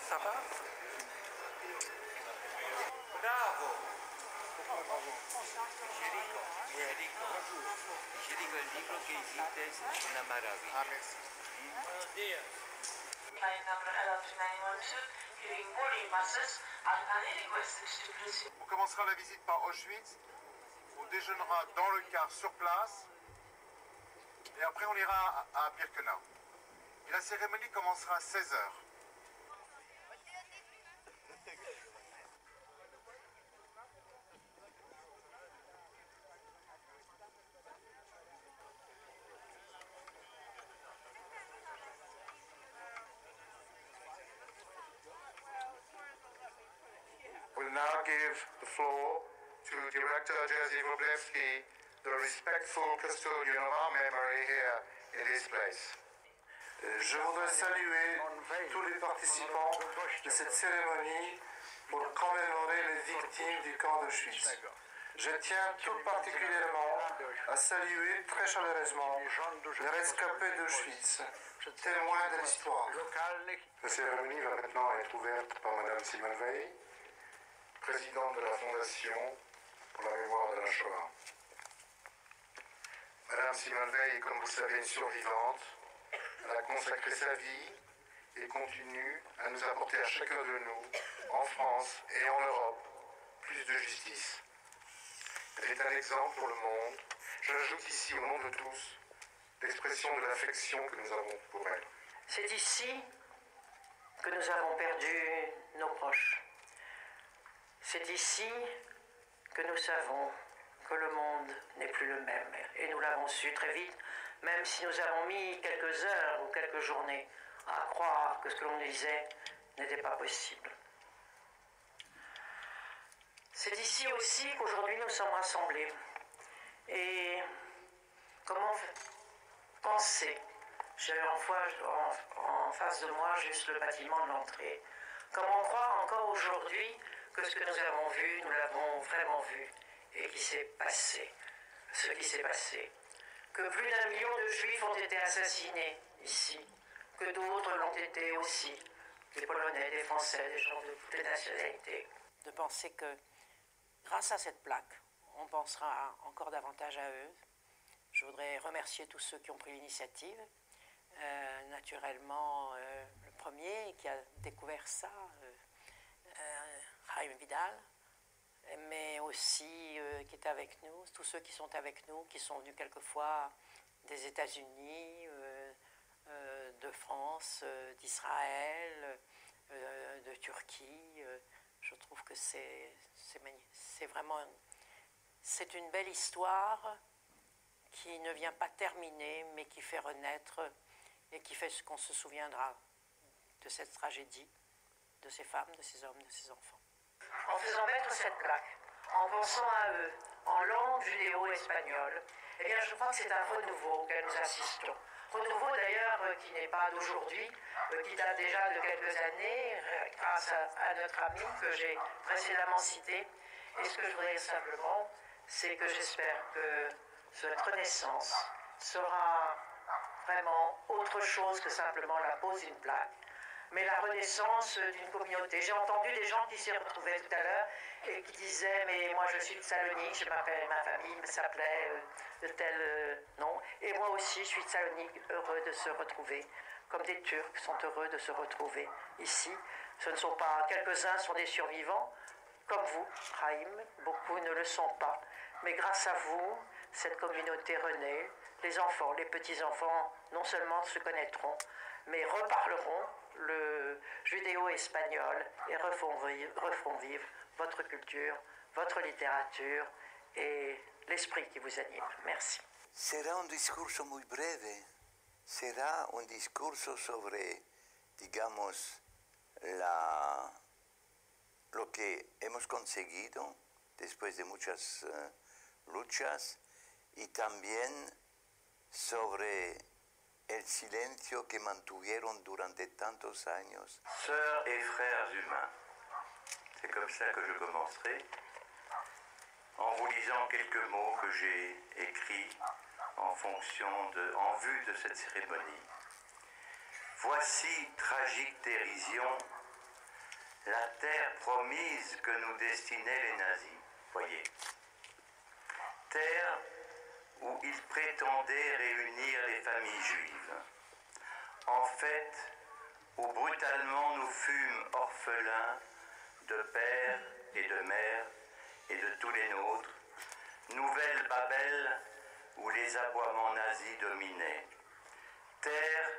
Ça va? Bravo! Angelico, il libro che esiste è una maraviglia. Buenos días. On commencera la visite par Auschwitz, on déjeunera dans le car sur place, et après on ira à Birkenau. Et la cérémonie commencera à 16 h. We'll now give the floor to Director Jerzy Wroblewski, the respectful custodian of our memory here in this place. Je voudrais saluer tous les participants de cette cérémonie pour commémorer les victimes du camp d'Auschwitz. Je tiens tout particulièrement à saluer très chaleureusement les rescapés d'Auschwitz, témoins de l'histoire. La cérémonie va maintenant être ouverte par Madame Simone Veil, présidente de la Fondation pour la mémoire de la Shoah. Madame Simone Veil est, comme vous le savez, une survivante. Elle a consacré sa vie et continue à nous apporter à chacun de nous, en France et en Europe, plus de justice. Elle est un exemple pour le monde. J'ajoute ici, au nom de tous, l'expression de l'affection que nous avons pour elle. C'est ici que nous avons perdu nos proches. C'est ici que nous savons que le monde n'est plus le même. Et nous l'avons su très vite, même si nous avons mis quelques heures ou quelques journées à croire que ce que l'on nous disait n'était pas possible. C'est ici aussi qu'aujourd'hui nous sommes rassemblés. Et comment penser? J'ai en face de moi juste le bâtiment de l'entrée. Comment croire encore aujourd'hui que ce que nous avons vu, nous l'avons vraiment vu, et qui s'est passé, ce qui s'est passé. Que plus d'1 million de Juifs ont été assassinés ici, que d'autres l'ont été aussi, des Polonais, des Français, des gens de toutes les nationalités. De penser que grâce à cette plaque, on pensera encore davantage à eux. Je voudrais remercier tous ceux qui ont pris l'initiative. Naturellement, le premier qui a découvert ça, Chaim Vidal, mais aussi qui étaient avec nous, tous ceux qui sont avec nous, qui sont venus quelquefois des États-Unis, de France, d'Israël, de Turquie. Je trouve que c'est vraiment c'est une belle histoire qui ne vient pas terminer, mais qui fait renaître et qui fait qu'on se souviendra de cette tragédie, de ces femmes, de ces hommes, de ces enfants. En faisant mettre cette plaque, en pensant à eux, en langue judéo-espagnole, eh bien je crois que c'est un renouveau auquel nous assistons. Renouveau d'ailleurs qui n'est pas d'aujourd'hui, qui date déjà de quelques années, grâce à notre ami que j'ai précédemment cité. Et ce que je voudrais dire simplement, c'est que j'espère que cette renaissance sera vraiment autre chose que simplement la pose d'une plaque, mais la renaissance d'une communauté. J'ai entendu des gens qui s'y retrouvaient tout à l'heure et qui disaient « mais moi je suis de Salonique, ma famille s'appelait de tel nom, et moi aussi je suis de Salonique, heureux de se retrouver, comme des Turcs sont heureux de se retrouver ici. Ce ne sont pas, quelques-uns sont des survivants, comme vous, Chaim, beaucoup ne le sont pas, mais grâce à vous, cette communauté renaît, les enfants, les petits-enfants, non seulement se connaîtront, mais reparleront le judéo-espagnol et refont vivre votre culture, votre littérature et l'esprit qui vous anime. Merci. Será un discurso muy breve, será un discurso sobre, digamos, lo que hemos conseguido después de muchas luchas y también sobre el silencio que mantuvieron durante tantos años. Sœurs et frères humains, c'est comme ça que je commencerai, en vous lisant quelques mots que j'ai écrits en vue de cette cérémonie. Voici, tragique dérision, la terre promise que nous destinaient les nazis. Voyez, terre où ils prétendaient réunir les familles juives. En fait, où brutalement nous fûmes orphelins de père et de mère et de tous les nôtres, nouvelle Babel où les aboiements nazis dominaient. Terre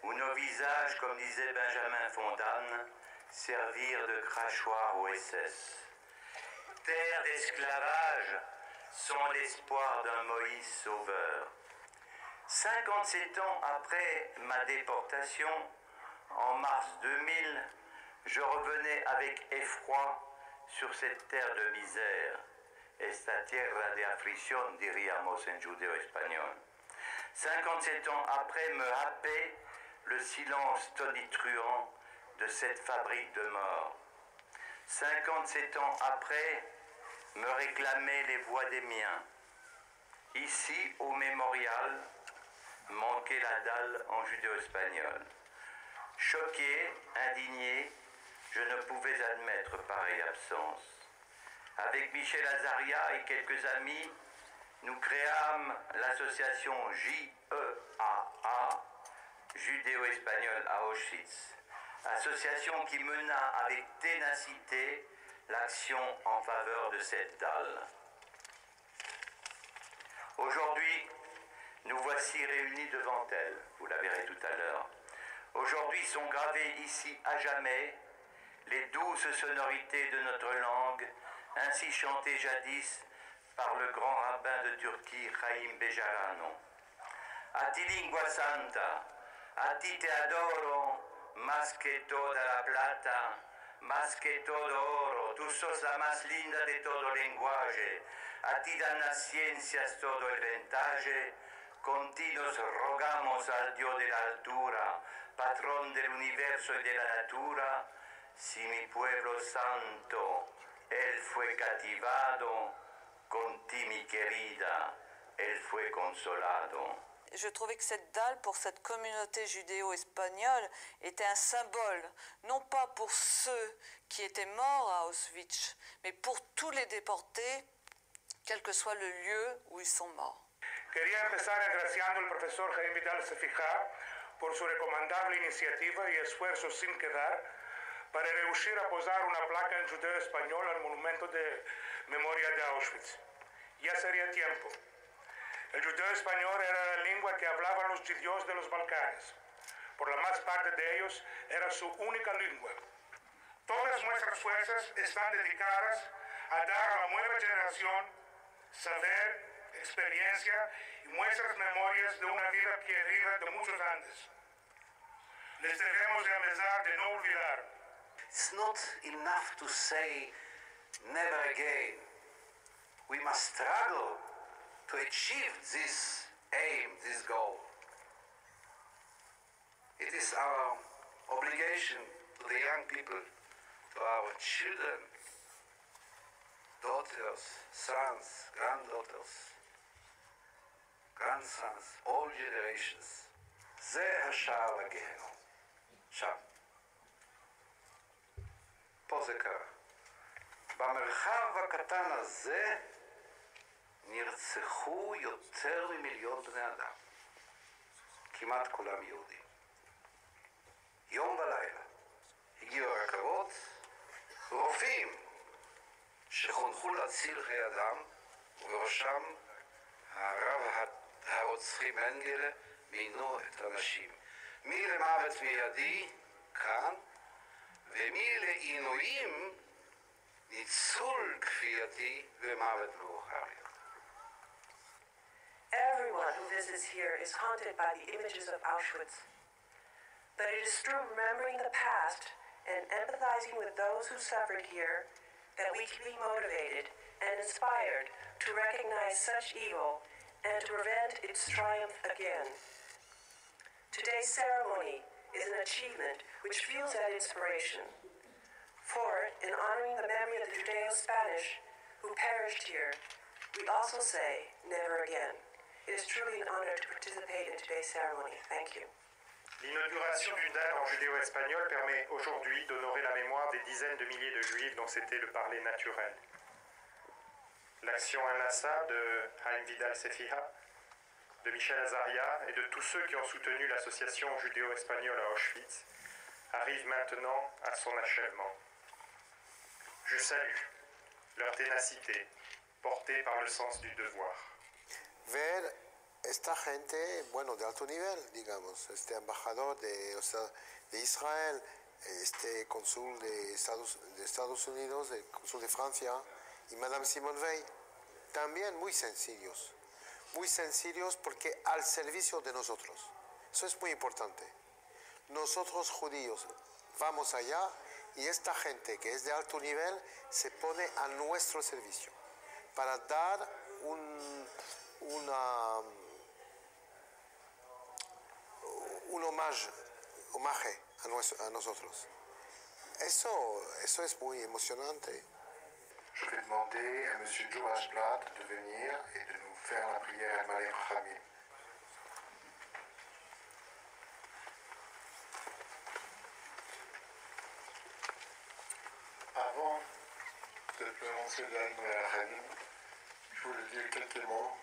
où nos visages, comme disait Benjamin Fontaine, servirent de crachoir au SS. Terre d'esclavage, sans l'espoir d'un Moïse sauveur. 57 ans après ma déportation, en mars 2000, je revenais avec effroi sur cette terre de misère. Esta tierra de aflicción, diríamos en judéo-espagnol. 57 ans après me happait le silence tonitruant de cette fabrique de mort. 57 ans après, me réclamaient les voix des miens. Ici, au mémorial, manquait la dalle en judéo-espagnol. Choqué, indigné, je ne pouvais admettre pareille absence. Avec Michel Azaria et quelques amis, nous créâmes l'association JEAA, Judéo-Espagnol à Auschwitz, association qui mena avec ténacité l'action en faveur de cette dalle. Aujourd'hui, nous voici réunis devant elle, vous la verrez tout à l'heure. Aujourd'hui sont gravées ici à jamais les douces sonorités de notre langue, ainsi chantées jadis par le grand rabbin de Turquie, Chaim Bejarano. A ti lingua santa, a ti te adoro, más que toda la plata, más que todo oro, tú sos la más linda de todo lenguaje, a ti dan las ciencias todo el ventaje, contigo nos rogamos al Dios de la altura, patrón del universo y de la natura, si mi pueblo santo, él fue cativado, con ti mi querida, él fue consolado. Je trouvais que cette dalle, pour cette communauté judéo-espagnole, était un symbole, non pas pour ceux qui étaient morts à Auschwitz, mais pour tous les déportés, quel que soit le lieu où ils sont morts. Quería empezar agraciando al profesor Jaime Vidal Cefijá por su recomendable iniciativa y esfuerzo sin quedar para reuscir a posar una placa en judeo-español al monumento de memoria de Auschwitz. Ya sería tiempo. El judeo-español era la lengua que hablaban los judíos de los Balcanes. Por la más parte de ellos era su única lengua. Todas nuestras fuerzas están dedicadas a dar a la nueva generación saber, experiencia y nuestras memorias de una vida querida de muchos antes. Les debemos de avisar de no olvidar. It's not enough to say never again. We must struggle to achieve this aim, this goal. It is our obligation to the young people, to our children, daughters, sons, granddaughters, grandsons, all generations. זה השער לגיהנום. שם. פה זה קרה. במרחב הקטן הזה נרצחו יותר ממיליון בני אדם. כמעט כולם יהודים. יום ולילה הגיעו הרכבות, רופאים שחונכו להציל חיי אדם, ובראשם הרב הרוצחי מנגלה מינו את האנשים. מי למוות מיידי, כאן, ומי לעינויים, ניצול כפייתי ומוות מאוחר יותר. Everyone who visits here is haunted by the images of Auschwitz. But it is through remembering the past and empathizing with those who suffered here that we can be motivated and inspired to recognize such evil and to prevent its triumph again. Today's ceremony is an achievement which fuels that inspiration. For, in honoring the memory of the Judeo-Spanish who perished here, we also say, never again. It is truly an honor to participate in today's ceremony. Thank you. L'inauguration d'une date en judéo-espagnol permet aujourd'hui d'honorer la mémoire des dizaines de milliers de juifs dont c'était le parler naturel. L'action Anassa de Haïm Vidal Sefira, de Michel Azaria et de tous ceux qui ont soutenu l'association judéo-espagnole à Auschwitz arrive maintenant à son achèvement. Je salue leur ténacité, portée par le sens du devoir. Ver esta gente, bueno, de alto nivel, digamos, este embajador de Israel, este cónsul de Estados Unidos, el cónsul de Francia y Madame Simone Veil, también muy sencillos porque al servicio de nosotros. Eso es muy importante. Nosotros judíos vamos allá y esta gente que es de alto nivel se pone a nuestro servicio para dar un homenaje a nosotros. Eso es muy emocionante. Je vais demander à M. Joe Ashblad de venir et de nous faire la prière à Malek Rachamim. Avant de prononcer l'Aïn Rachamim, je voulais dire quelques mots.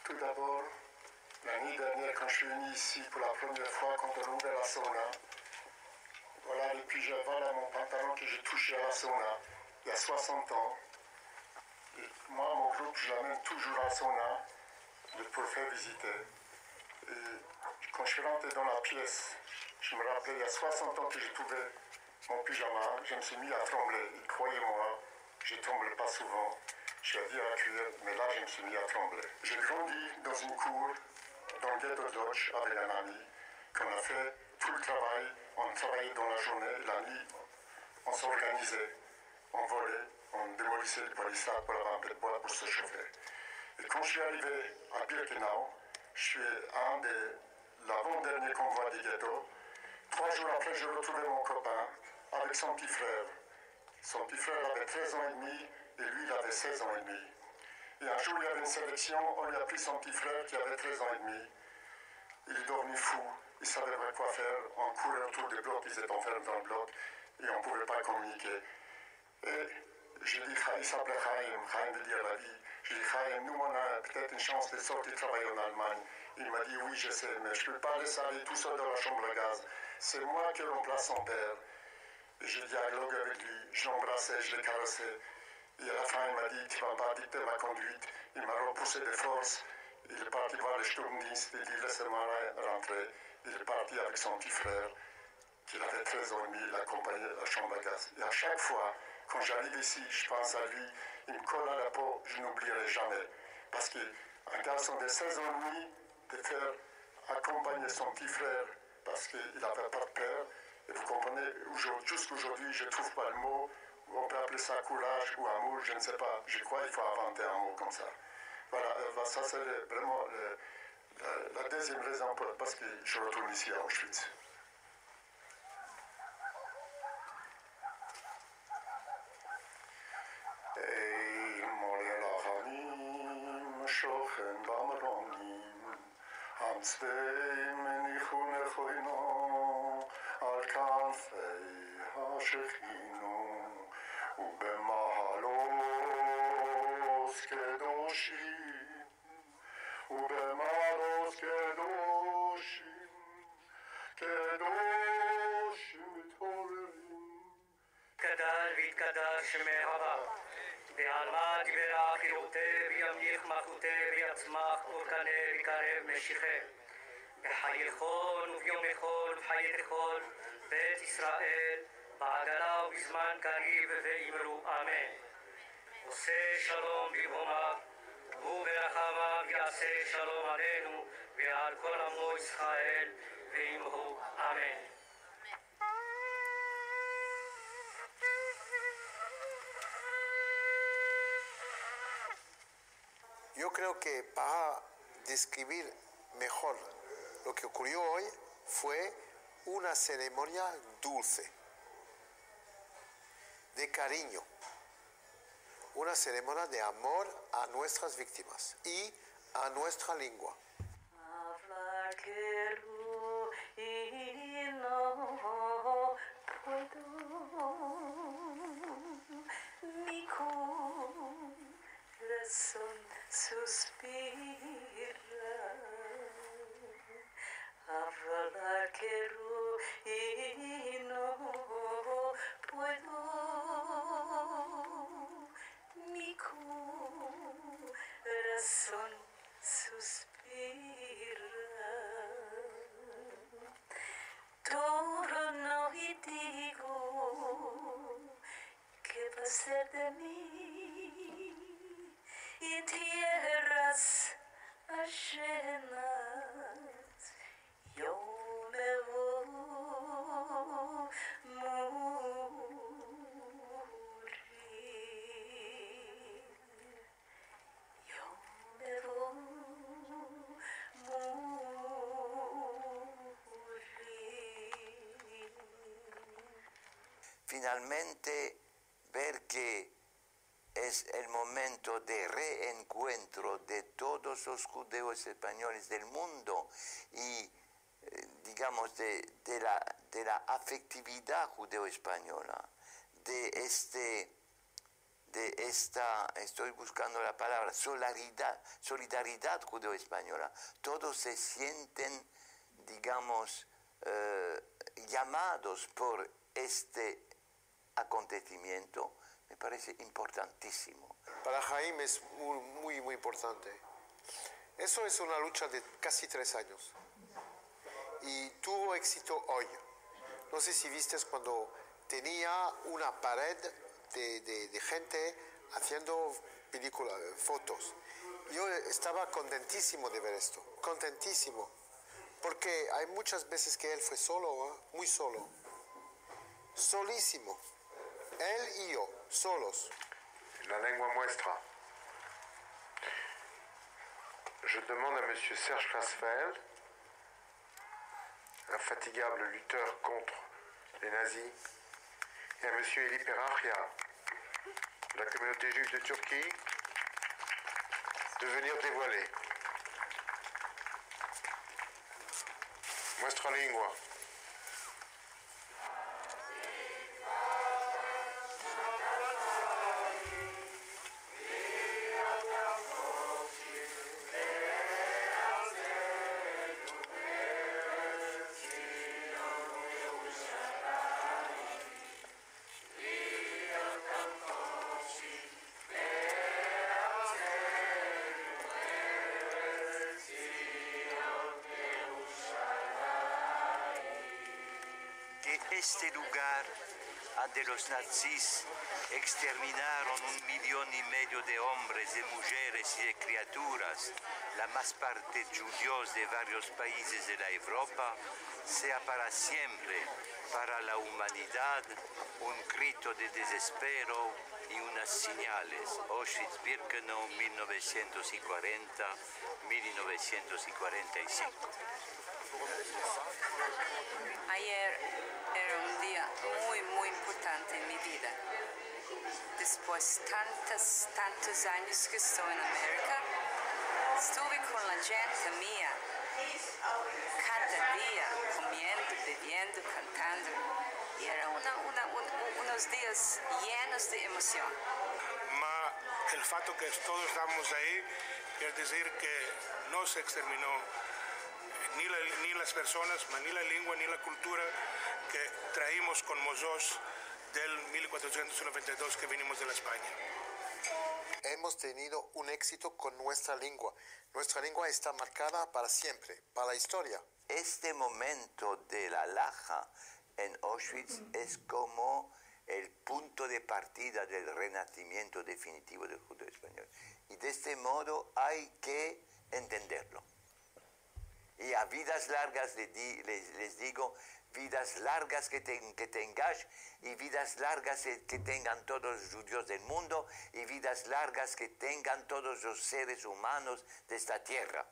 Tout d'abord, la nuit dernière, quand je suis venu ici pour la première fois, quand on ouvre la sauna, voilà le pyjama, là, mon pantalon que j'ai touché à la sauna, il y a 60 ans. Et moi, mon groupe, je l'amène toujours à la sauna pour faire visiter. Et quand je suis rentré dans la pièce, je me rappelais, il y a 60 ans que j'ai trouvé mon pyjama, je me suis mis à trembler. Et croyez-moi, je ne tremble pas souvent. Je suis à dire à cuire, mais là, je me suis mis à trembler. J'ai grandi dans une cour, dans le ghetto de Lodz, avec un ami, qu'on a fait tout le travail. On travaillait dans la journée, la nuit, on s'organisait, on volait, on démolissait les palissades pour avoir un peu de bois pour se chauffer. Et quand je suis arrivé à Birkenau, je suis un de l'avant-dernier convoi du ghetto. 3 jours après, j'ai retrouvé mon copain avec son petit frère. Son petit frère avait 13 ans et demi et lui, il avait 16 ans et demi. Et un jour, il y avait une sélection, on lui a pris son petit frère qui avait 13 ans et demi. Il est devenu fou, il ne savait pas quoi faire. On courait autour des blocs, ils étaient enfermés dans le bloc et on ne pouvait pas communiquer. Et j'ai dit, il s'appelait Chaim de dire la vie. J'ai dit, Chaim, nous, on a peut-être une chance de sortir travailler en Allemagne. Il m'a dit, oui, je sais, mais je ne peux pas laisser aller tout seul dans la chambre à gaz. C'est moi qui remplace son père. Et je dialogue avec lui, je l'embrassais, je le caressais. Et à la fin, il m'a dit, tu ne vas pas dicter ma conduite. Il m'a repoussé de force. Il est parti voir le Sturmdienst. Il dit, laissez-moi rentrer. Il est parti avec son petit frère, qui avait 13 ans et demi, il l'accompagnait à la chambre à gaz. Et à chaque fois, quand j'arrive ici, je pense à lui, il me colle à la peau, je n'oublierai jamais. Parce qu'un garçon de 16 ans et demi, de faire accompagner son petit frère, parce qu'il n'avait pas de père, et vous comprenez, jusqu'aujourd'hui, je ne trouve pas le mot, on peut appeler ça courage ou amour, je ne sais pas. Je crois qu'il faut inventer un mot comme ça. Voilà, ça c'est vraiment la deuxième raison parce que je retourne ici à Auschwitz. בעלמא דיברה חירותי וימליך מלכותי ויצמח אורכנה ויקרב משיחי בחיי חול וביום חול ובחיי תחול בית ישראל בעגלה ובזמן קריב ואמרו אמן. עושה שלום בלבומיו וברחמיו יעשה שלום עלינו ועל כל עמו ישראל ואמרו אמן. Yo creo que para describir mejor lo que ocurrió hoy fue una ceremonia dulce, de cariño, una ceremonia de amor a nuestras víctimas y a nuestra lengua. Suspira, hablar quiero y no puedo, mi corazón suspira, torno y digo, ¿qué va a ser de mí? En tierras ajenas yo me voy morir. Yo me voy morir. Finalmente, ver que es el momento de reencuentro de todos los judeos españoles del mundo y, digamos, de la afectividad judeo-española, de esta, estoy buscando la palabra, solidaridad judeo-española. Todos se sienten, digamos, llamados por este acontecimiento. Me parece importantísimo. Para Jaime es muy, muy importante. Eso es una lucha de casi 3 años. Y tuvo éxito hoy. No sé si viste cuando tenía una pared de gente haciendo películas, fotos. Yo estaba contentísimo de ver esto. Contentísimo. Porque hay muchas veces que él fue solo, muy solo. Solísimo. Él y yo, solos. La lengua muestra. Je demande à M. Serge Klarsfeld, infatigable lutteur contre les nazis, et à M. Eli Perachia, de la communauté juive de Turquie, de venir dévoiler. Nuestra lengua. este lugar donde los nazis exterminaron 1,5 millones de hombres, de mujeres y de criaturas, la más parte judíos de varios países de la Europa, sea para siempre para la humanidad un grito de desespero y unas señales. Auschwitz-Birkenau, 1940-1945. Ayer era un día muy, muy importante en mi vida. Después tantos años que estoy en América, estuve con la gente mía, cada día, comiendo, bebiendo, cantando. Y eran unos días llenos de emoción. Ma el fatto que todos estamos ahí quiere decir que no se exterminó ni las personas, ni la lengua, ni la cultura que traímos con nosotros del 1492 que vinimos de la España. Hemos tenido un éxito con nuestra lengua. Nuestra lengua está marcada para siempre, para la historia. Este momento de la Laja en Auschwitz es como el punto de partida del renacimiento definitivo del judío español. Y de este modo hay que entenderlo. Y a vidas largas les digo, vidas largas que tengáis y vidas largas que tengan todos los judíos del mundo y vidas largas que tengan todos los seres humanos de esta tierra.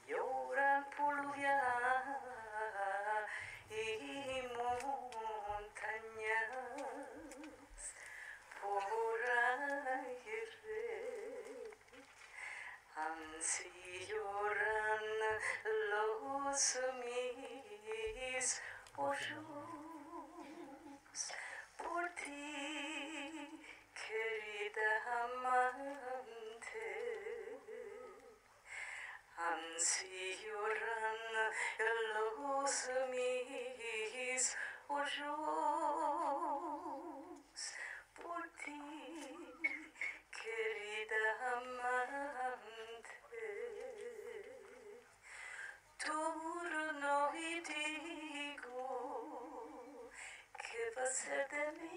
Lloran polvia y montañas por aire, así lloran los mis ojos por ti, querida amante. Así lloran los mis ojos por ti, querida amante. Turno y digo, ¿qué va a ser de mí?